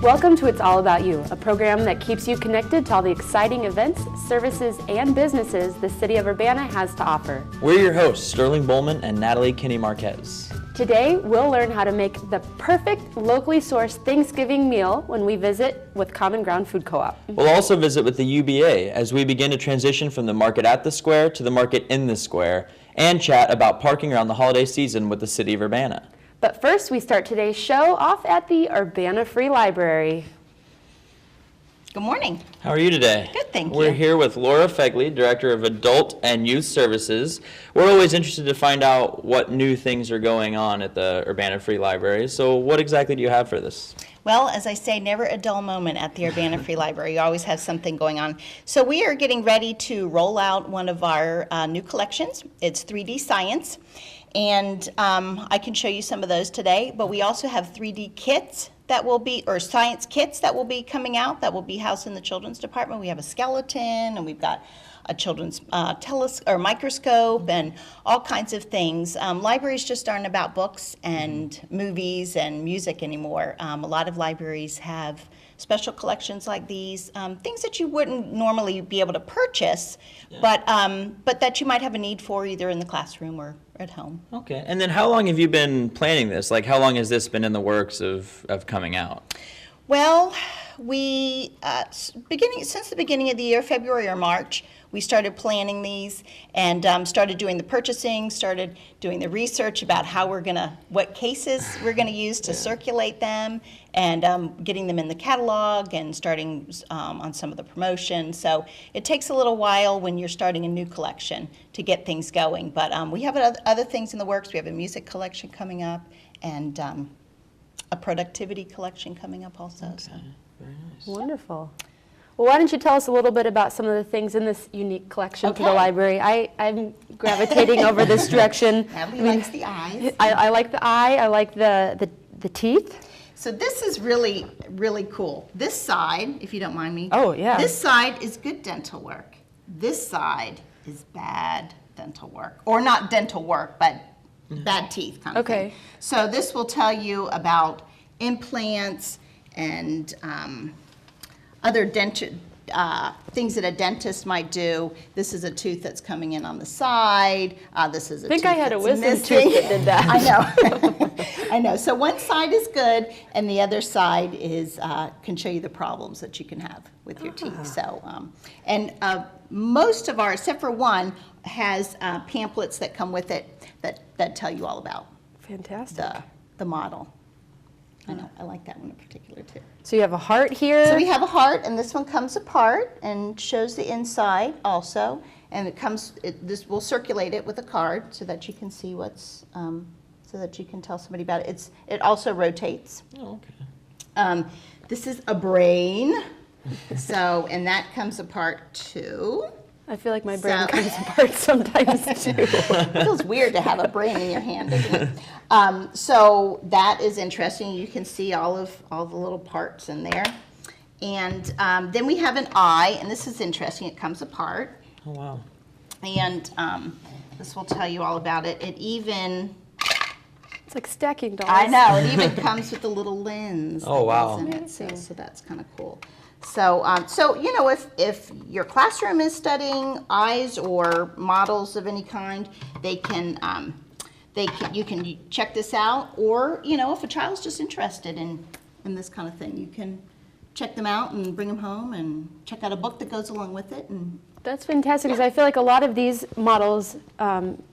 Welcome to It's All About You, a program that keeps you connected to all the exciting events, services, and businesses the city of Urbana has to offer. We're your hosts, Sterling Bollman and Natalie KennyMarquez. Today, we'll learn how to make the perfect locally sourced Thanksgiving meal when we visit with Common Ground Food Co-op. We'll also visit with the UBA as we begin to transition from the market at the square to the market in the square, and chat about parking around the holiday season with the city of Urbana. But first, we start today's show off at the Urbana Free Library. Good morning. How are you today? Good, thank you. We're here with Lora Fegley, Director of Adult and Youth Services. We're always interested to find out what new things are going on at the Urbana Free Library. So what exactly do you have for this? Well, as I say, never a dull moment at the Urbana Free Library. You always have something going on. So we are getting ready to roll out one of our new collections. It's 3D Science. And I can show you some of those today, but we also have 3D kits that will be, or science kits that will be coming out that will be housed in the children's department. We have a skeleton, and we've got a children's microscope, and all kinds of things. Libraries just aren't about books and movies and music anymore. A lot of libraries have special collections like these, things that you wouldn't normally be able to purchase, but that you might have a need for either in the classroom or at home. Okay, and then how long have you been planning this? Like, how long has this been in the works of coming out? Well, we, since the beginning of the year, February or March, we started planning these and started doing the purchasing, started doing the research about what cases we're gonna use to circulate them, and getting them in the catalog and starting on some of the promotion. So it takes a little while when you're starting a new collection to get things going. But we have other things in the works. We have a music collection coming up and a productivity collection coming up also. Okay. So. Very nice. Wonderful. Well, why don't you tell us a little bit about some of the things in this unique collection to the Okay. library? I'm gravitating over this direction. Natalie likes the eyes. I like the eye. I like the teeth. So this is really, really cool. This side, if you don't mind me. Oh, yeah. This side is good dental work. This side is bad dental work. Or not dental work, but bad teeth kind of Okay. thing. So this will tell you about implants and other things that a dentist might do. This is a tooth that's coming in on the side. This is a tooth I think I had a that's wisdom missing. tooth that did that. I know. I know. So one side is good, and the other side is can show you the problems that you can have with your teeth. So, most of our, except for one, has pamphlets that come with it that tell you all about Fantastic. the model. I know. I like that one in particular too. So you have a heart here. So we have a heart, and this one comes apart and shows the inside also. And this will circulate it with a card so that you can see so that you can tell somebody about it. It also rotates. Oh, okay. This is a brain, and that comes apart too. I feel like my brain So- comes apart sometimes too. It feels weird to have a brain in your hand, doesn't it? So that is interesting. You can see all the little parts in there. And then we have an eye, and this is interesting. It comes apart. Oh, wow. And this will tell you all about it. It even, It's like stacking dolls. I know, it even comes with a little lens. Oh, wow. that goes in it. So that's kind of cool. So, if your classroom is studying eyes or models of any kind, you can check this out. Or, if a child's just interested in this kind of thing, you can check them out and bring them home and check out a book that goes along with it. And That's fantastic, because I feel like a lot of these models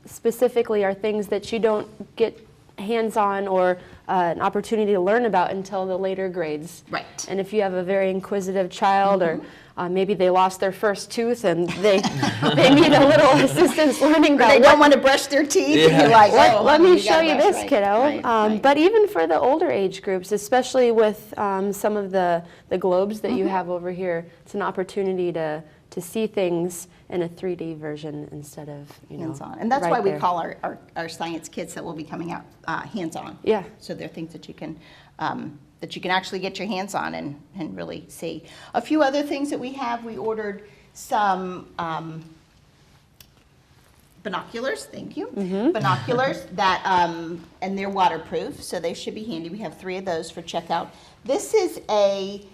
specifically are things that you don't get hands-on or an opportunity to learn about until the later grades. Right. And if you have a very inquisitive child, or maybe they lost their first tooth and they need a little assistance learning about they don't want to brush their teeth, and you're like, let me show you this, right, kiddo. right. But even for the older age groups, especially with some of the globes that you have over here, it's an opportunity to see things in a 3D version instead of, hands-on. And that's right why we there. call our science kits that will be coming out hands-on. Yeah. So they're things that you can actually get your hands on and really see. A few other things that we have, we ordered some binoculars, thank you. Binoculars that, and they're waterproof, so they should be handy. We have 3 of those for checkout. This is a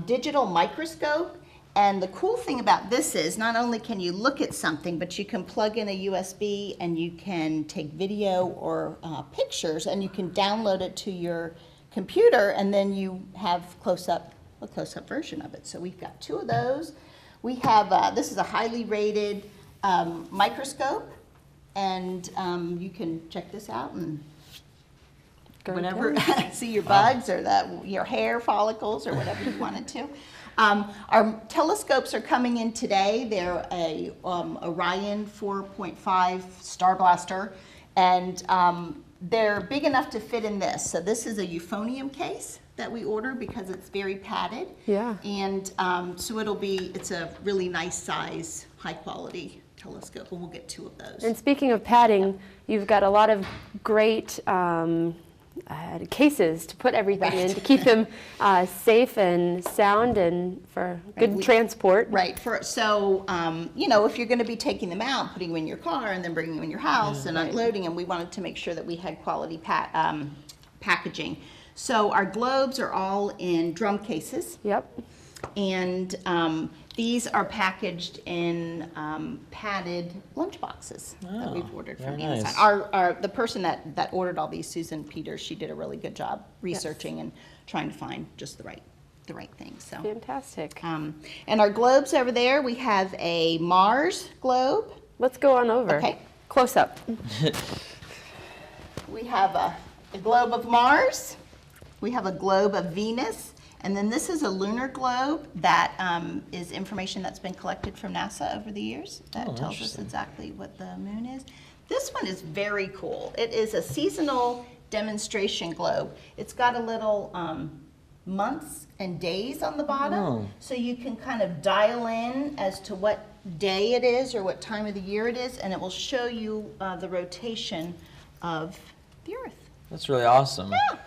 digital microscope, and the cool thing about this is not only can you look at something, but you can plug in a USB and you can take video or pictures, and you can download it to your computer, and then you have a close-up version of it. So we've got 2 of those. We have, this is a highly rated microscope, and you can check this out and whenever see your bugs or your hair follicles or whatever you want it to. Our telescopes are coming in today. They're a Orion 4.5 Star Blaster, and they're big enough to fit in this. So this is a euphonium case that we order because it's very padded. Yeah. And so it's a really nice size, high quality telescope, and we'll get 2 of those. And speaking of padding, you've got a lot of great cases to put everything in to keep them safe and sound and for good transport. Right. So, if you're going to be taking them out, putting them in your car and then bringing them in your house and unloading them, we wanted to make sure that we had quality packaging. So our globes are all in drum cases. Yep. And these are packaged in padded lunch boxes that we've ordered from Amazon. Nice. The person that ordered all these, Susan Peters, she did a really good job researching and trying to find just the right thing. So Fantastic. and our globes over there, we have a Mars globe. Let's go on over. Okay. Close up. We have a globe of Mars. We have a globe of Venus. And then this is a lunar globe that is information that's been collected from NASA over the years that tells us exactly what the moon is. This one is very cool. It is a seasonal demonstration globe. It's got a little months and days on the bottom, so you can kind of dial in as to what day it is or what time of the year it is, and it will show you the rotation of the Earth. That's really awesome. Yeah.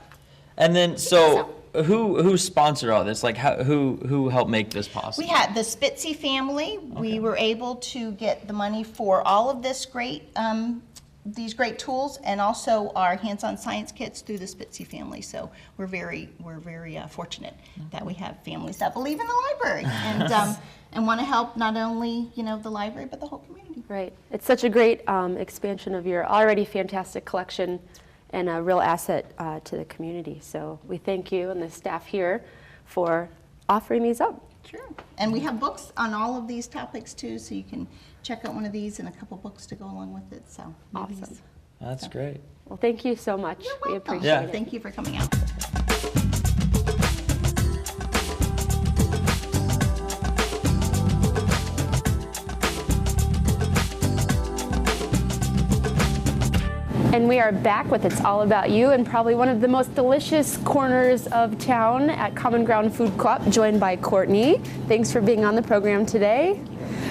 And then, so who sponsored all this? Like, who helped make this possible? We had the Spitzy family. Okay. We were able to get the money for all of this these great tools, and also our hands-on science kits through the Spitzy family. So we're very fortunate that we have families that believe in the library and want to help not only the library but the whole community. Right. It's such a great expansion of your already fantastic collection and a real asset to the community. So we thank you and the staff here for offering these up. Sure. And we have books on all of these topics too, so you can check out one of these and a couple books to go along with it. So awesome. That's great. Well, thank you so much. You're welcome. We appreciate it. Thank you for coming out. And we are back with It's All About You, and probably one of the most delicious corners of town at Common Ground Food Co-op, joined by Courtney. Thanks for being on the program today.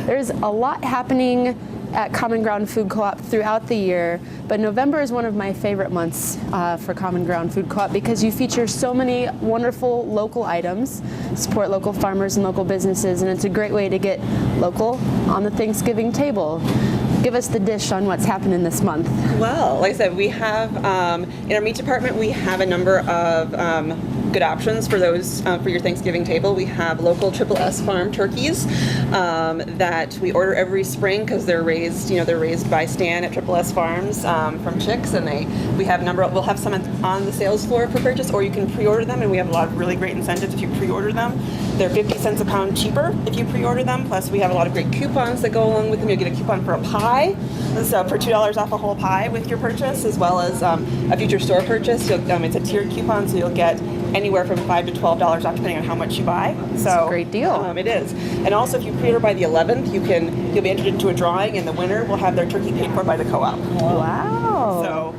There's a lot happening at Common Ground Food Co-op throughout the year, but November is one of my favorite months for Common Ground Food Co-op because you feature so many wonderful local items, support local farmers and local businesses, and it's a great way to get local on the Thanksgiving table. Give us the dish on what's happening this month. Well, like I said, we have, in our meat department, we have a number of good options for those, for your Thanksgiving table. We have local Triple S farm turkeys that we order every spring because they're raised by Stan at Triple S Farms from chicks, and we'll have some on the sales floor for purchase, or you can pre-order them, and we have a lot of really great incentives if you pre-order them. They're 50 cents a pound cheaper if you pre-order them, plus we have a lot of great coupons that go along with them. You'll get a coupon for a pie, so for $2 off a whole pie with your purchase, as well as a future store purchase. It's a tiered coupon, so you'll get anywhere from $5 to $12 off depending on how much you buy. That's a great deal. It is. And also if you pre-order by the 11th, you'll be entered into a drawing, and the winner will have their turkey paid for by the co-op. Wow. So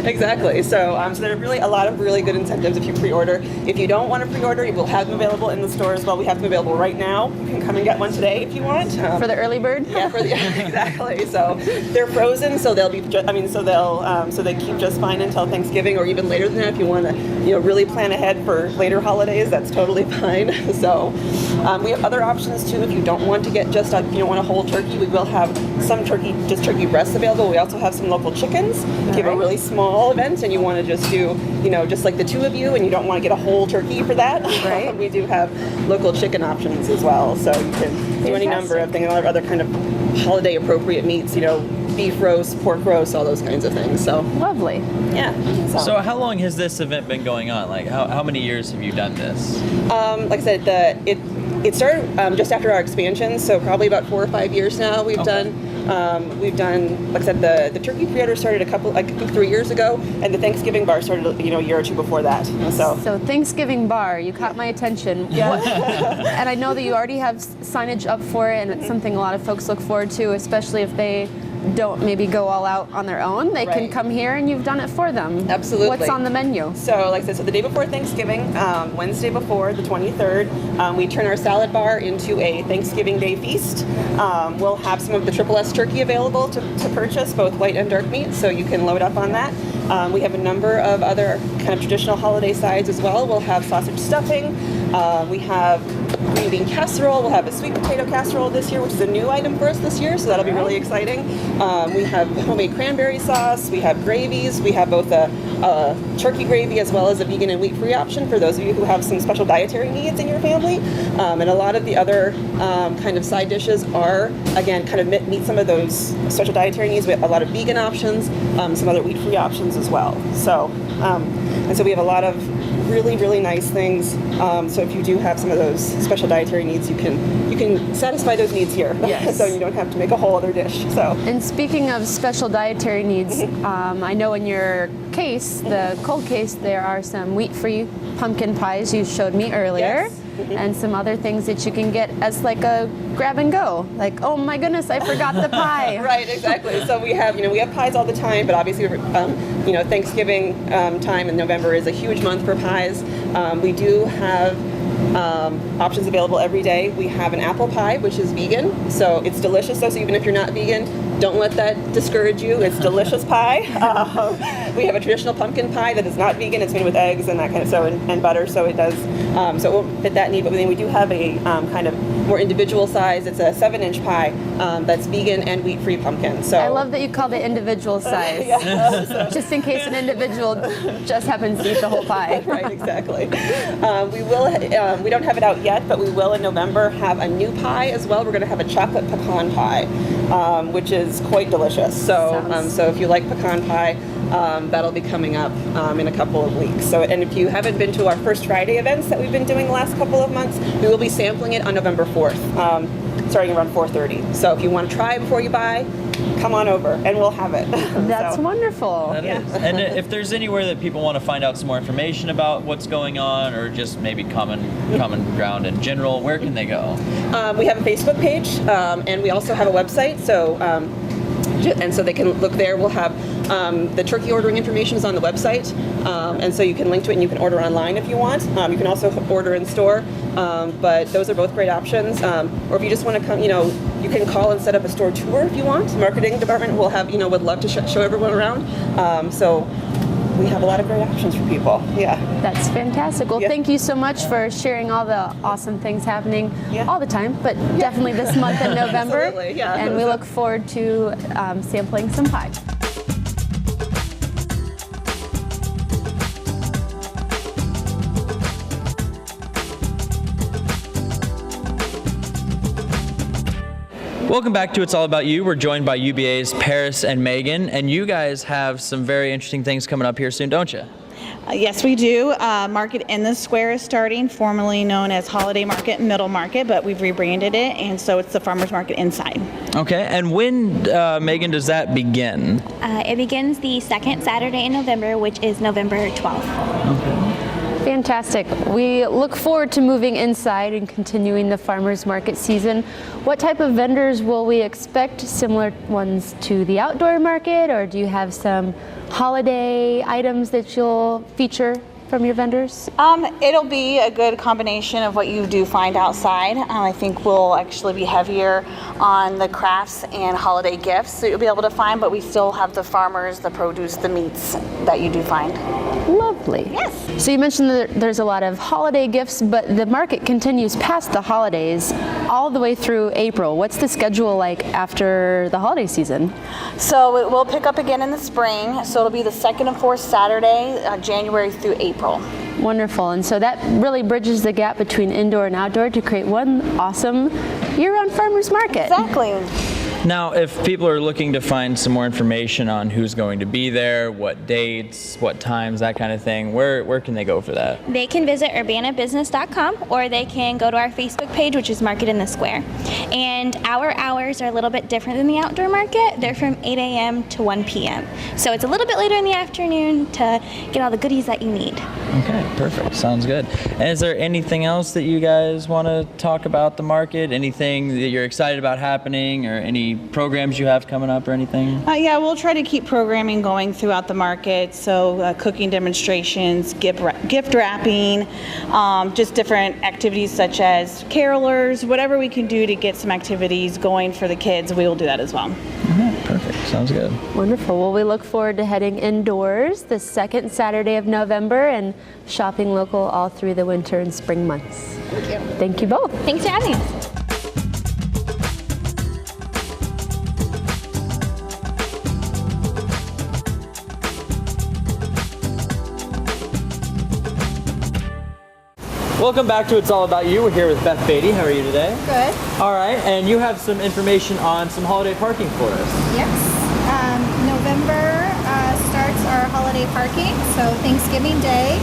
Exactly. So there are really a lot of really good incentives if you pre-order. If you don't want to pre-order, we'll have them available in the store as well. We have them available right now. You can come and get one today if you want. For the early bird? Yeah, exactly. So they're frozen, so they'll be. So they keep just fine until Thanksgiving or even later than that. If you want to, really plan ahead for later holidays, that's totally fine. So we have other options too. If you don't want to get just if you don't want a whole turkey, we will have some turkey breasts available. We also have some local chickens. If you have a really small event and you want to just do, just like the two of you, and you don't want to get a whole turkey for that, right. We do have local chicken options as well. So you can do any number of things, other kind of holiday appropriate meats, beef roast, pork roast, all those kinds of things. So lovely. Yeah. So how long has this event been going on? Like how many years have you done this? Like I said, it started just after our expansion, so probably about 4 or 5 years now. We've done, like I said, the turkey pre-order started I think 3 years ago, and the Thanksgiving bar started, a year or two before that. So Thanksgiving bar, you caught my attention. Yeah. And I know that you already have signage up for it, and it's something a lot of folks look forward to, especially if they don't maybe go all out on their own. They can come here and you've done it for them. Absolutely. What's on the menu? So like I said, the day before Thanksgiving, Wednesday before, the 23rd, we turn our salad bar into a Thanksgiving Day feast. We'll have some of the Triple S turkey available to purchase, both white and dark meat, so you can load up on that. We have a number of other kind of traditional holiday sides as well. We'll have sausage stuffing. We have green bean casserole. We'll have a sweet potato casserole this year, which is a new item for us this year, so that'll be really exciting. We have homemade cranberry sauce. We have gravies. We have both a turkey gravy as well as a vegan and wheat-free option for those of you who have some special dietary needs in your family. And a lot of the other kind of side dishes are, again, kind of meet some of those special dietary needs. We have a lot of vegan options, some other wheat-free options as well. So, and so we have a lot of really, really nice things. So if you do have some of those special dietary needs, you can satisfy those needs here. Yes. So you don't have to make a whole other dish. So. And speaking of special dietary needs, I know in your case, the cold case, there are some wheat-free pumpkin pies you showed me earlier. Yes. And some other things that you can get as like a grab and go. Like, oh my goodness, I forgot the pie. Right, exactly. So we have pies all the time, but obviously, Thanksgiving time in November is a huge month for pies. We do have options available every day. We have an apple pie, which is vegan, so it's delicious. So even if you're not vegan, don't let that discourage you. It's delicious pie. We have a traditional pumpkin pie that is not vegan. It's made with eggs and that kind of and butter, so it does. So it won't fit that need. But then we do have a kind of more individual size. It's a 7-inch pie that's vegan and wheat-free pumpkin. So I love that you called it individual size. Just in case an individual just happens to eat the whole pie. Right, exactly. We don't have it out yet, but we will in November have a new pie as well. We're going to have a chocolate pecan pie, which is quite delicious. So, so if you like pecan pie, that'll be coming up in a couple of weeks. So, and if you haven't been to our First Friday events that we've been doing the last couple of months, we will be sampling it on November 4th, starting around 4:30. So if you want to try before you buy, come on over and we'll have it. That's wonderful. That is. And if there's anywhere that people want to find out some more information about what's going on, or just maybe common ground in general, where can they go? We have a Facebook page, and we also have a website. So, and so they can look there. We'll have the turkey ordering information is on the website, and so you can link to it and you can order online if you want. You can also order in store, but those are both great options. Or if you just want to come, you can call and set up a store tour if you want. Marketing department will have, would love to show everyone around. So we have a lot of great options for people. Yeah. That's fantastic. Well, thank you so much for sharing all the awesome things happening all the time, but definitely this month in November. Absolutely, yeah. And we look forward to sampling some pie. Welcome back to It's All About You. We're joined by UBA's Paris and Megan, and you guys have some very interesting things coming up here soon, don't you? Yes, we do. Market in the Square is starting, formerly known as Holiday Market Middle Market, but we've rebranded it, and so it's the Farmers Market inside. Okay, and when, Megan, does that begin? It begins the second Saturday in November, which is November 12th. Okay. Fantastic. We look forward to moving inside and continuing the farmers market season. What type of vendors will we expect? Similar ones to the outdoor market, or do you have some holiday items that you'll feature from your vendors? It'll be a good combination of what you do find outside. I think we'll actually be heavier on the crafts and holiday gifts that you'll be able to find, but we still have the farmers, the produce, the meats that you do find. Lovely. Yes. So you mentioned that there's a lot of holiday gifts, but the market continues past the holidays all the way through April. What's the schedule like after the holiday season? So it will pick up again in the spring. So it'll be the second and fourth Saturday, January through April. Wonderful. And so that really bridges the gap between indoor and outdoor to create one awesome year-round farmers market. Exactly. Now, if people are looking to find some more information on who's going to be there, what dates, what times, that kind of thing, where can they go for that? They can visit urbanabusiness.com, or they can go to our Facebook page, which is Market in the Square. And our hours are a little bit different than the outdoor market. They're from 8 a.m. to 1 p.m. So it's a little bit later in the afternoon to get all the goodies that you need. Okay, perfect. Sounds good. And is there anything else that you guys want to talk about the market? Anything that you're excited about happening, or any programs you have coming up or anything? Yeah, we'll try to keep programming going throughout the market. So cooking demonstrations, gift wrapping, just different activities such as carolers, whatever we can do to get some activities going for the kids, we will do that as well. Perfect. Sounds good. Wonderful. Well, we look forward to heading indoors the second Saturday of November and shopping local all through the winter and spring months. Thank you. Thank you both. Thanks for having us. Welcome back to It's All About You. We're here with Beth Beatty. How are you today? Good. All right, and you have some information on some holiday parking for us. Yes. November starts our holiday parking, so Thanksgiving Day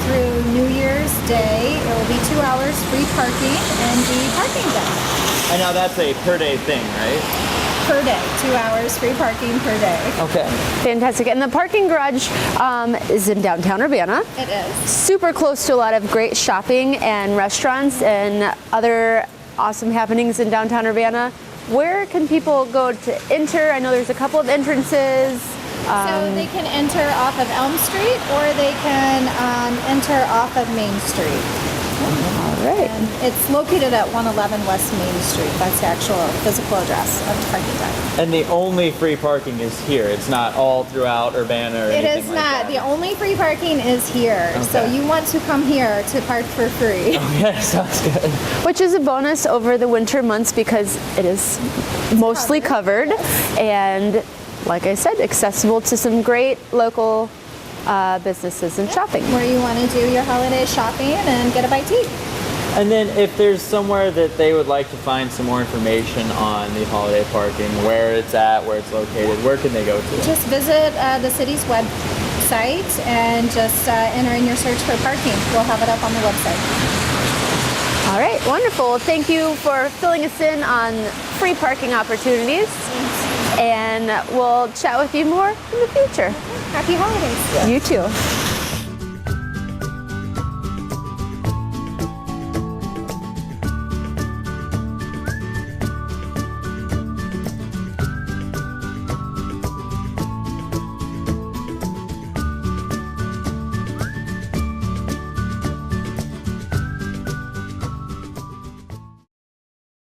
through New Year's Day, it will be 2 hours free parking in the parking deck. And now that's a per day thing, right? Per day, 2 hours free parking per day. Okay. Fantastic. And the parking garage is in downtown Urbana. It is. Super close to a lot of great shopping and restaurants and other awesome happenings in downtown Urbana. Where can people go to enter? I know there's a couple of entrances. So they can enter off of Elm Street, or they can enter off of Main Street. All right. And it's located at 111 West Main Street. That's the actual physical address of the parking deck. And the only free parking is here. It's not all throughout Urbana or It anything is like not. that. The only free parking is here. So Okay. you want to come here to park for free. Okay, sounds good. Which is a bonus over the winter months because it is mostly covered and, like I said, accessible to some great local businesses and shopping. Where you want to do your holiday shopping and get a bite to eat. And then if there's somewhere that they would like to find some more information on the holiday parking, where it's at, where it's located, where can they go to? Just visit the city's website and just enter in your search for parking. We'll have it up on the website. All right, wonderful. Well, thank you for filling us in on free parking opportunities. And we'll chat with you more in the future. Happy holidays. You too.